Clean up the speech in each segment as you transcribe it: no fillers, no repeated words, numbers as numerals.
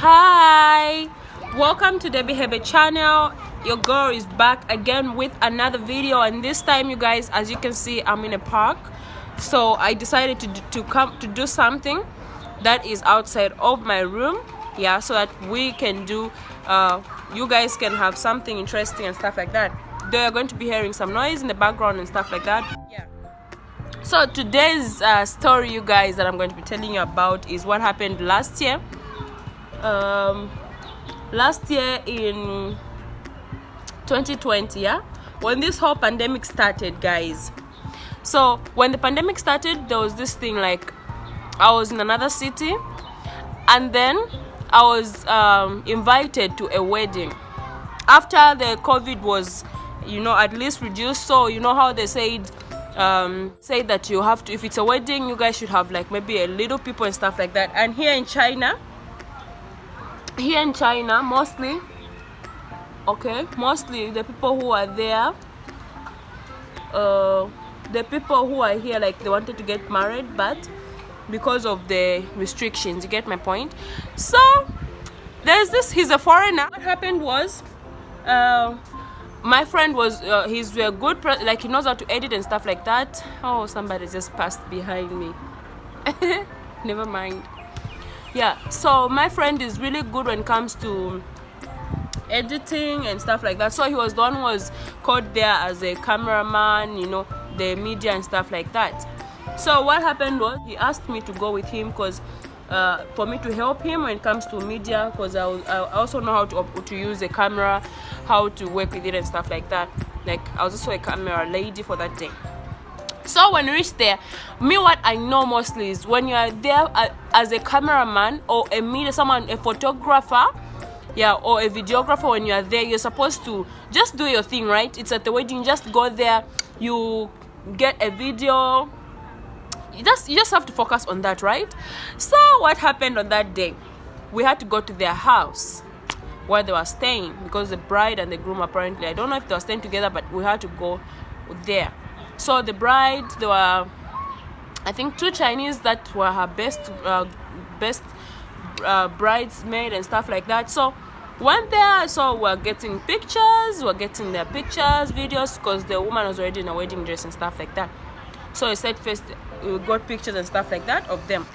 Hi, welcome to the Behavior channel. Your girl is back again with another video, and this time, you guys, as you can see, I'm in a park. So I decided to do something that is outside of my room, yeah, so that we can do you guys can have something interesting and stuff like that. They are going to be hearing some noise in the background and stuff like that, yeah. So today's story, you guys, that I'm going to be telling you about is what happened last year. Last year in 2020, yeah, when this whole pandemic started, guys. So when the pandemic started, there was this thing, like, I was in another city, and then I was invited to a wedding after the COVID was, at least reduced. So you know how they say that you have to, if it's a wedding, you guys should have like maybe a little people and stuff like that. And here in China mostly the people who are there, the people who are here, like, they wanted to get married, but because of the restrictions, you get my point. So there's this, he's a foreigner. What happened was, my friend was he's a good like, he knows how to edit and stuff like that. Oh, somebody just passed behind me. Never mind. Yeah, so my friend is really good when it comes to editing and stuff like that. So he was the one who was called there as a cameraman, the media and stuff like that. So what happened was, he asked me to go with him because for me to help him when it comes to media, because I also know how to use a camera, how to work with it and stuff like that. Like, I was also a camera lady for that day. So when we reached there, what I know mostly is, when you are there as a cameraman or a media, a photographer, yeah, or a videographer, when you are there, you're supposed to just do your thing, right? It's at the wedding, just go there, you get a video, you just have to focus on that, right? So what happened on that day, we had to go to their house where they were staying, because the bride and the groom, apparently, I don't know if they were staying together, but we had to go there. So the bride, there were, I think, 2 Chinese that were her best bridesmaid and stuff like that. So went there, so we're getting their pictures, videos, because the woman was already in a wedding dress and stuff like that. So I said first we got pictures and stuff like that of them.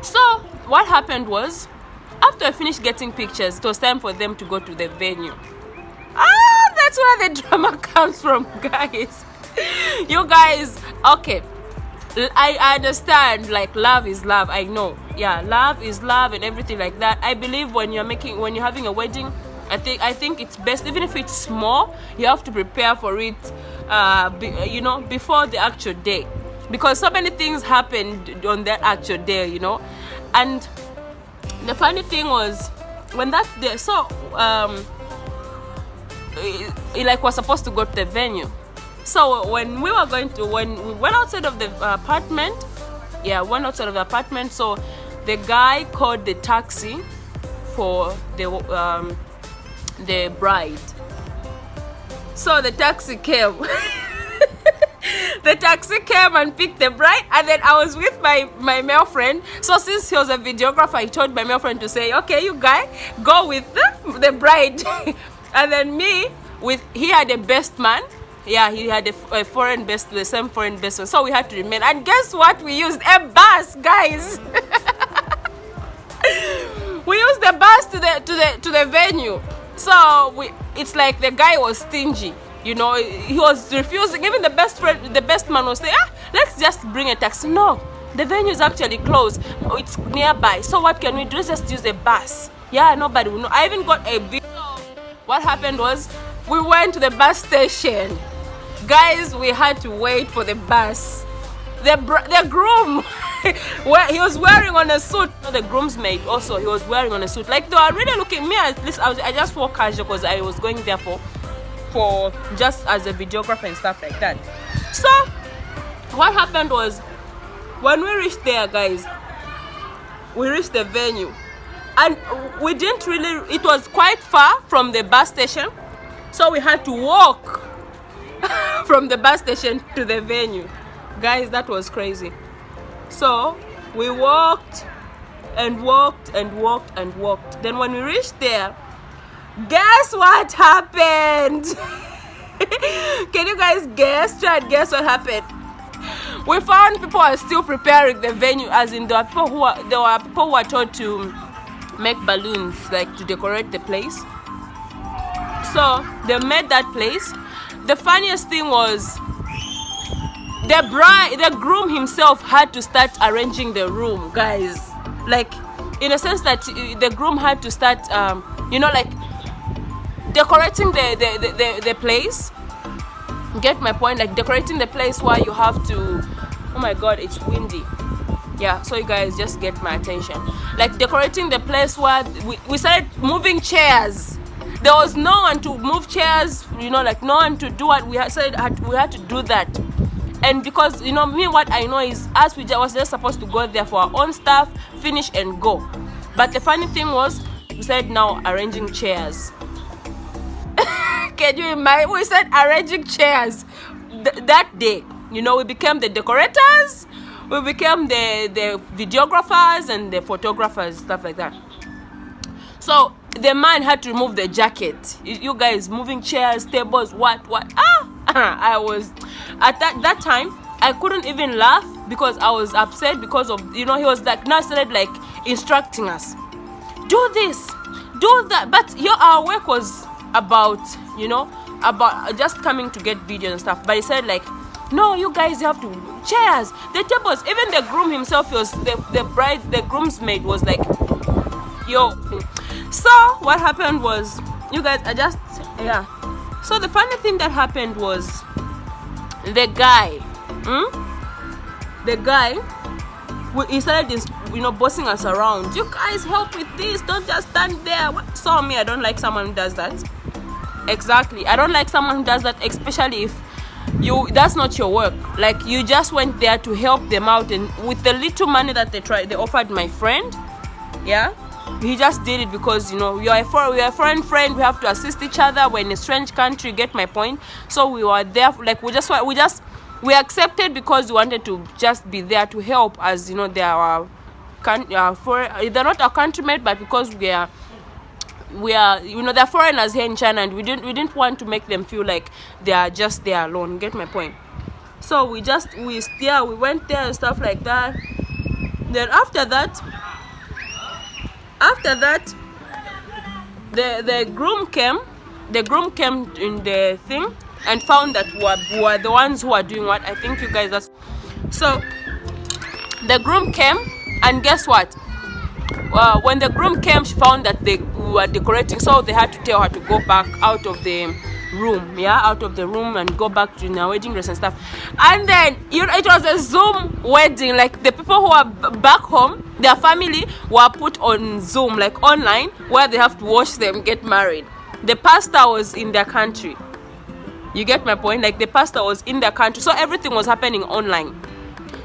So what happened was, after I finished getting pictures, it was time for them to go to the venue. That's where the drama comes from, guys. You guys, okay, I understand, like, love is love, I know, yeah, love is love and everything like that. I believe when you're having a wedding, I think it's best, even if it's small, you have to prepare for it before the actual day, because so many things happened on that actual day, and the funny thing was, when that day, so we're supposed to go to the venue. So when we went outside of the apartment, so the guy called the taxi for the bride. So the taxi came. The taxi came and picked the bride, and then I was with my male friend. So since he was a videographer, he told my male friend to say, okay, you guys go with the bride. And then he had a best man. Yeah, he had a foreign best, the same foreign best man. So we had to remain. And guess what? We used a bus, guys. We used the bus to the venue. So it's like the guy was stingy. He was refusing. Even the best man was saying, let's just bring a taxi. No, the venue is actually closed. It's nearby. So what can we do? Let's just use a bus. Yeah, nobody will know. I even got a video. What happened was, we went to the bus station. Guys, we had to wait for the bus. The groom, he was wearing on a suit. The groomsmaid also, he was wearing on a suit. Like, they were really looking me. At least I just wore casual because I was going there for just as a videographer and stuff like that. So what happened was, when we reached there, guys, we reached the venue, and we didn't really. It was quite far from the bus station, so we had to walk from the bus station to the venue. Guys, that was crazy. So we walked and walked and walked and walked. Then when we reached there, guess what happened? Can you guys guess? Try and guess what happened. We found people are still preparing the venue, as in there were people who were told to make balloons, like to decorate the place. So they made that place. The funniest thing was the groom himself had to start arranging the room, guys. Like, in a sense that the groom had to start, like decorating the place. Get my point? Like decorating the place where you have to. Oh my God, it's windy. Yeah, so you guys just get my attention. Like decorating the place where we started moving chairs. There was no one to move chairs, like no one to do what we had said. We had to do that. And because me, what I know is, as we was just supposed to go there for our own stuff, finish and go. But the funny thing was, we said now arranging chairs. Can you imagine? We said arranging chairs that day. We became the decorators, we became the videographers and the photographers, stuff like that. So the man had to remove the jacket. You guys moving chairs, tables, what? I was at that time. I couldn't even laugh because I was upset because of he was like now started like instructing us, do this, do that. But our work was about about just coming to get videos and stuff. But he said like, no, you guys have to chairs, the tables. Even the groom himself was the groomsmaid was like, yo. So what happened was, you guys so the funny thing that happened was the guy he started bossing us around. You guys help with this, don't just stand there. So me, I don't like someone who does that. Exactly, I don't like someone who does that, especially if that's not your work. Like, you just went there to help them out, and with the little money that they offered my friend, he just did it because we are a foreign friend. We have to assist each other. We're in a strange country. Get my point? So we were there. Like, we accepted because we wanted to just be there to help, as they are they're not our countrymen, but because we are they're foreigners here in China, and we didn't want to make them feel like they are just there alone. Get my point? So we went there and stuff like that. Then after that the groom came in the thing and found that we were the ones who are doing what. I think you guys so the groom came, and guess what? When the groom came, she found that they were decorating, so they had to tell her to go back out of the room, and go back to the wedding dress and stuff. And then it was a Zoom wedding. Like, the people who are back home, their family were put on Zoom, like online, where they have to watch them get married. The pastor was in their country. You get my point? Like, the pastor was in their country, so everything was happening online.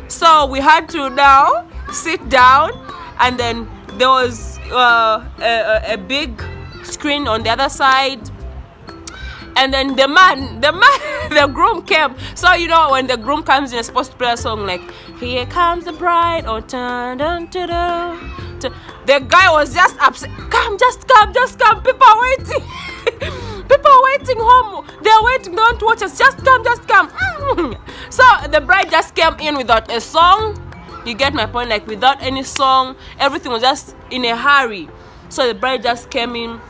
So we had to now sit down, and then there was a big screen on the other side. And then the groom came. So when the groom comes in, you're supposed to play a song like, here comes the bride, or dun, dun, dun, dun, dun. The guy was just upset. Just come. People are waiting. People are waiting home. They're waiting. They want to watch us. Just come. So the bride just came in without a song. You get my point? Like, without any song, everything was just in a hurry. So the bride just came in.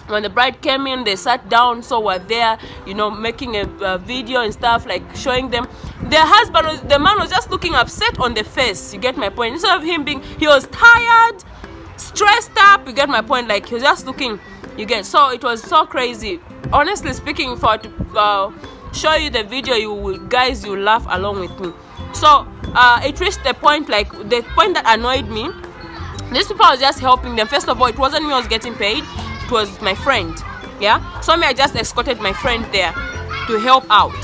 When the bride came in, they sat down. So we're there, making a video and stuff, like showing them. The man was just looking upset on the face. You get my point? Instead of him he was tired, stressed up. You get my point? Like, he was just looking. So it was so crazy. Honestly speaking, for to show you the video, you laugh along with me. So it reached the point that annoyed me. These people, I was just helping them. First of all, it wasn't me who was getting paid. It was my friend. So I just escorted my friend there to help out.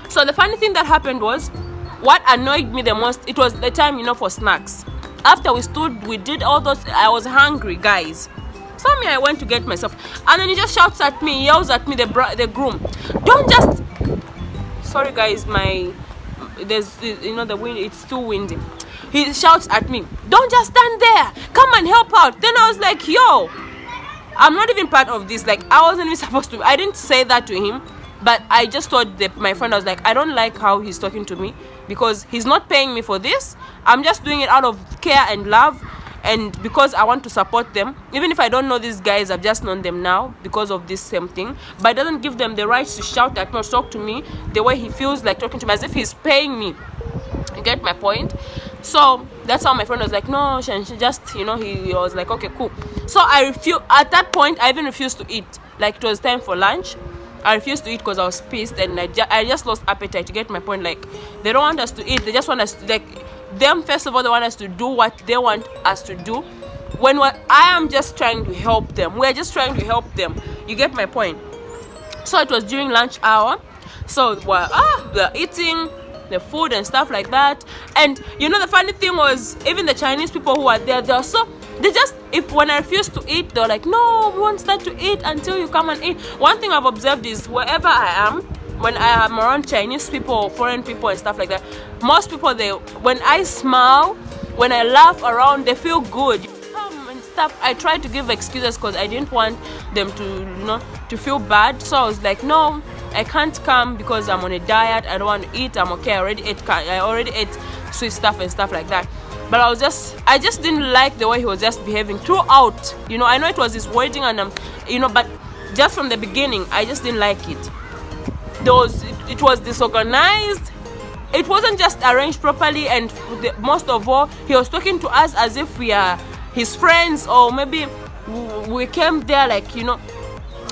So the funny thing that happened was, what annoyed me the most, it was the time for snacks. After we did all those, I was hungry, guys. So I went to get myself, and then he just shouts at me, yells at me, the groom, don't just, sorry guys, there's the wind, it's too windy. he shouts at me, "Don't just stand there, come and help out." Then I was like, yo, I'm not even part of this. Like, I wasn't even supposed to. I didn't say that to him, but I just told my friend, I was like, I don't like how he's talking to me, because he's not paying me for this. I'm just doing it out of care and love, and because I want to support them. Even if I don't know these guys, I've just known them now because of this same thing. But it doesn't give them the right to shout at me or talk to me the way he feels like talking to me, as if he's paying me. You get my point? So that's how my friend was like, no, she just, he was like, okay, cool. So I refused. At that point, I even refused to eat. Like, it was time for lunch. I refused to eat because I was pissed, and I just lost appetite. You get my point? Like, they don't want us to eat. They just want us to, like, them, first of all, they want us to do what they want us to do. I am just trying to help them. We're just trying to help them. You get my point? So it was during lunch hour. So we're eating the food and stuff like that. And the funny thing was, even the Chinese people who are there, when I refused to eat, they're like, no, we won't start to eat until you come and eat. One thing I've observed is, wherever I am, when I am around Chinese people or foreign people and stuff like that, most people, when I smile, when I laugh around, they feel good. And stuff. I tried to give excuses because I didn't want them to feel bad. So I was like, no, I can't come because I'm on a diet. I don't want to eat. I'm okay. I already ate sweet stuff and stuff like that. But I just didn't like the way he was just behaving throughout. I know it was his wedding, and but just from the beginning, I just didn't like it. It was disorganized. It wasn't just arranged properly, and most of all, he was talking to us as if we are his friends, or maybe we came there like,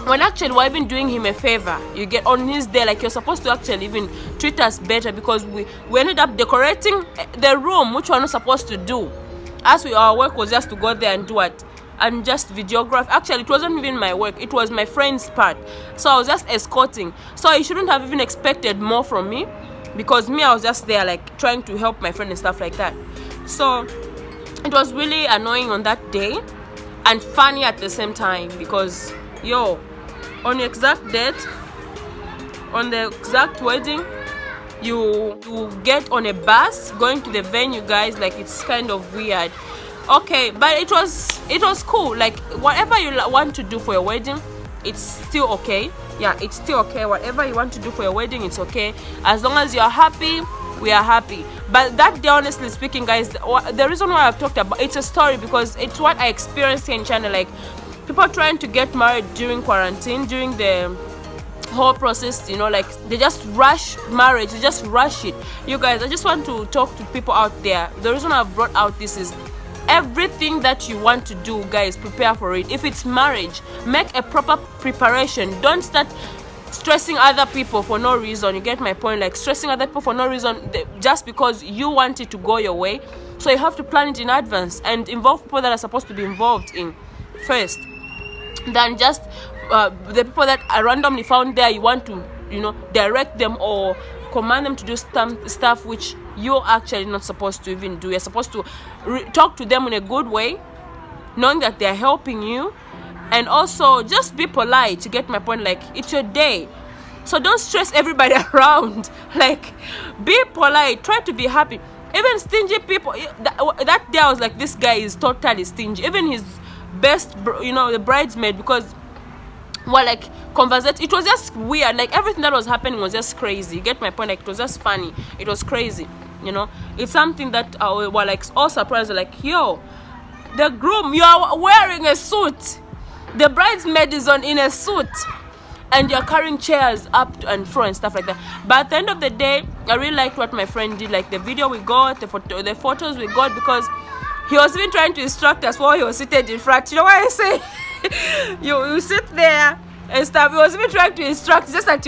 when actually we're even doing him a favor. You get on his day, like, you're supposed to actually even treat us better, because we ended up decorating the room, which we're not supposed to do. Our work was just to go there and do what? And just videograph. Actually, it wasn't even my work, it was my friend's part. So I was just escorting. So he shouldn't have even expected more from me, because I was just there, like, trying to help my friend and stuff like that. So it was really annoying on that day, and funny at the same time, because on the exact date, on the exact wedding, you get on a bus going to the venue, guys. Like, it's kind of weird. Okay, but it was cool. Like, whatever you want to do for your wedding, it's still okay. Yeah, it's still okay. Whatever you want to do for your wedding, it's okay. As long as you're happy, we are happy. But that day, honestly speaking, guys, the reason why I've talked about it's a story, because it's what I experienced here in China. Like, people trying to get married during quarantine, during the whole process, like, they just rush marriage, they just rush it. You guys, I just want to talk to people out there. The reason I've brought out this is, everything that you want to do, guys, prepare for it. If it's marriage, make a proper preparation. Don't start stressing other people for no reason. You get my point? Like, stressing other people for no reason, just because you want it to go your way. So you have to plan it in advance and involve people that are supposed to be involved in first, than just the people that are randomly found there. You want to direct them or command them to do stuff which you're actually not supposed to even do. You're supposed to talk to them in a good way, knowing that they're helping you, and also just be polite. You get my point? Like, it's your day, so don't stress everybody around. Like, be polite, try to be happy. Even stingy people, that day I was like, this guy is totally stingy. Even his best, the bridesmaid, because like, conversate, it was just weird. Like, everything that was happening was just crazy. You get my point? Like, it was just funny, it was crazy. It's something that we're like all surprised, like, yo, the groom, you are wearing a suit, the bridesmaid is in a suit, and you're carrying chairs up and fro and stuff like that. But at the end of the day, I really liked what my friend did. Like, the video we got, the photos we got, because he was even trying to instruct us while he was seated in front. You know what I say? you sit there and stuff. He was even trying to instruct, just that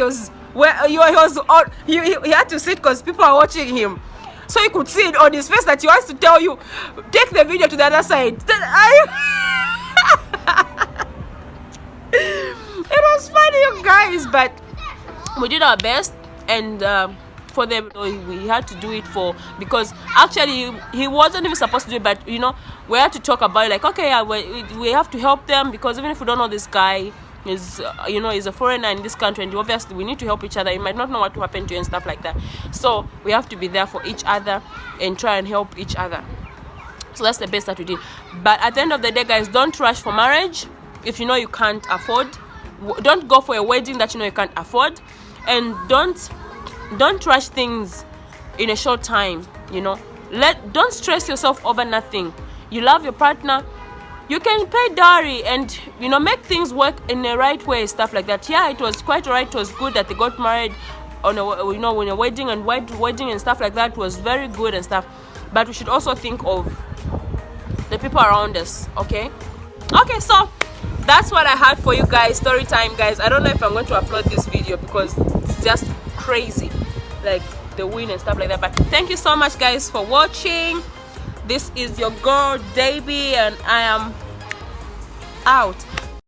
he had to sit because people are watching him. So you could see it on his face that he wants to tell you, take the video to the other side. It was funny, you guys, but we did our best, and for them, we had to do it because actually he wasn't even supposed to do it, but we had to talk about it, like, okay, yeah, we have to help them, because even if we don't know this guy, is is a foreigner in this country, and obviously we need to help each other. You might not know what will happen to you and stuff like that, so we have to be there for each other and try and help each other. So that's the best that we did. But at the end of the day, guys, don't rush for marriage if you know you can't afford. Don't go for a wedding that you know you can't afford, and don't rush things in a short time. Don't stress yourself over nothing. You love your partner, you can pay dowry and make things work in the right way, stuff like that. Yeah, it was quite alright. It was good that they got married on a wedding, and white wedding and stuff like that was very good and stuff. But we should also think of the people around us. Okay, so that's what I had for you guys. Story time, guys. I don't know if I'm going to upload this video because it's just crazy, like the wind and stuff like that. But thank you so much, guys, for watching. This is your girl Davy, and I am out.